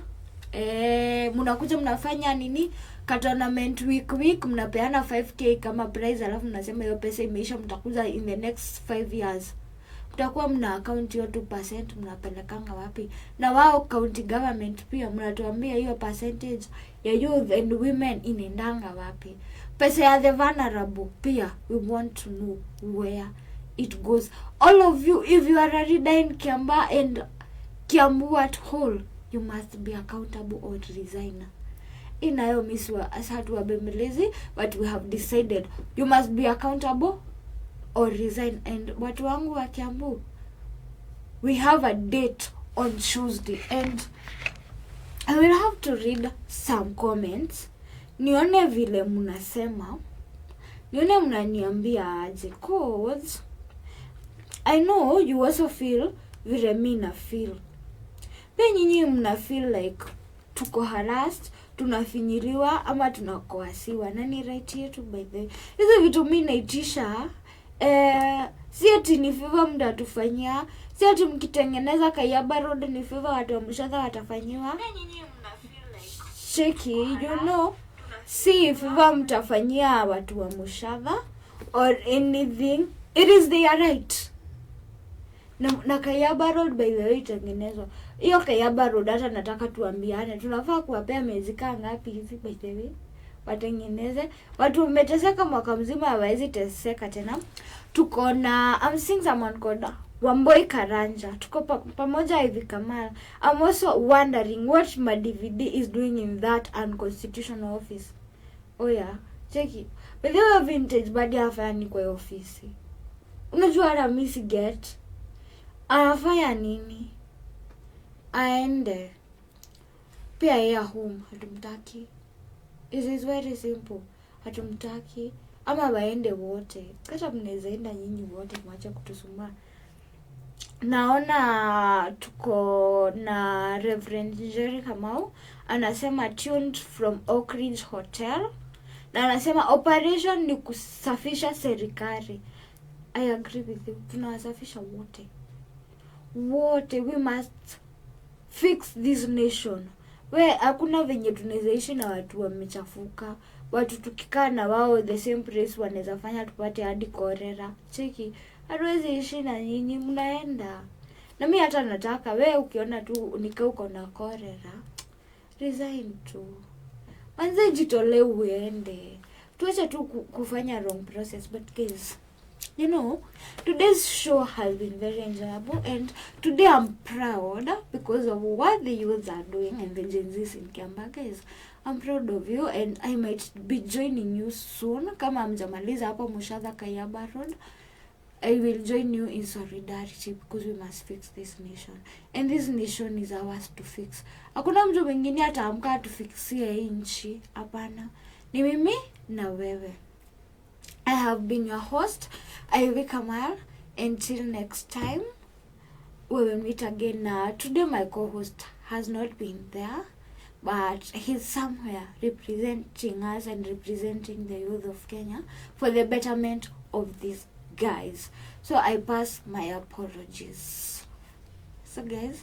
mnakuja mnafanya nini tournament week mnapeana 5k kama prize, alafu mnasema hiyo pesa imeisha, mtakuza in the next 5 years. Mtakuwa mna account hiyo 2% mnapelekanga wapi? Na wao county government pia mnatuambia hiyo percentage ya youth and women inaendanga wapi? Pesa ya the vulnerable pia we want to know where it goes. All of you, if you are a reader in Kiambaa and Kiambu at whole, you must be accountable or resign. Inayo miswa asatu wa bembelezi, but we have decided you must be accountable or resign. And watu wangu wa Kiambu, we have a date on Tuesday and I will have to read some comments. Nione vile mnasema, nione mnaniambia aje, cause I know you also feel vile mimi na feel. Pia nyinyi mna feel like tuko harassed, tunafinyiliwa ama tunakoasiwa. Nani right yetu by the way? Hizo vitu mimi naitisha si ati ni favor mtatufanyia, si ati mkitengeneza Kayaba Road ni favor watu wa Mushadha watafanyiwa. Pia nyinyi mna feel like cheki, you know, si favor mtafanyia watu wa Mushadha or anything. It is their right. Na Kayaba Road by the way tengenezwa. Hiyo Kayaba Road hata nataka tuambiane. Tunafaa kuwapea miezi ngapi hizi by the way? Watengeneze. Watu umeteseka mwaka mzima hawezi teseka tena. Tuko na I'm seeing someone called Wamboi Karanja. Tuko pamoja hivi CAMAR. I'm also wondering what my DVD is doing in that unconstitutional office. Oh yeah, cheki. By the way vintage badi afanya kwa ofisi. Unajua hata mimi si get. Anafanya nini? Aende. Pia yeye home hatumtaki. It is very simple. Hatumtaki ama waende wote. Kata mnaweza enda nyinyi wote mwache kutusuma. Naona tuko na Reverend Jerry Kamau anasema tuned from Oak Ridge Hotel. Na anasema operation ni kusafisha serikali. I agree with you. Tunawasafisha wote. Wote, we must fix this nation. We hakuna venye tunaweza ishi na watu wamechafuka. Watu tukikaa na wao the same place wanaweza fanya tupate hadi korera. Cheki, hatuwezi ishi na nyinyi mnaenda. Na mimi hata nataka we ukiona tu nikaa uko na korera, resign tu. Manze jitolee uende. Tuache tu kufanya wrong process, but guys, you know, today's show has been very enjoyable and today I'm proud because of what the youths are doing and the Gen Zs in Kiambaa. Guys, I'm proud of you and I might be joining you soon. Kama mjamaliza hapo Mushadha Kayaba Road, I will join you in solidarity because we must fix this nation. And this nation is ours to fix. Hakuna mtu mwingine ataamka atufiksie hii nchi. Hapana. Ni mimi na wewe. I have been your host, Ivy CAMAR. Until next time, we will meet again. Today my co-host has not been there, but he's somewhere representing us and representing the youth of Kenya for the betterment of these guys. So I pass my apologies. So guys,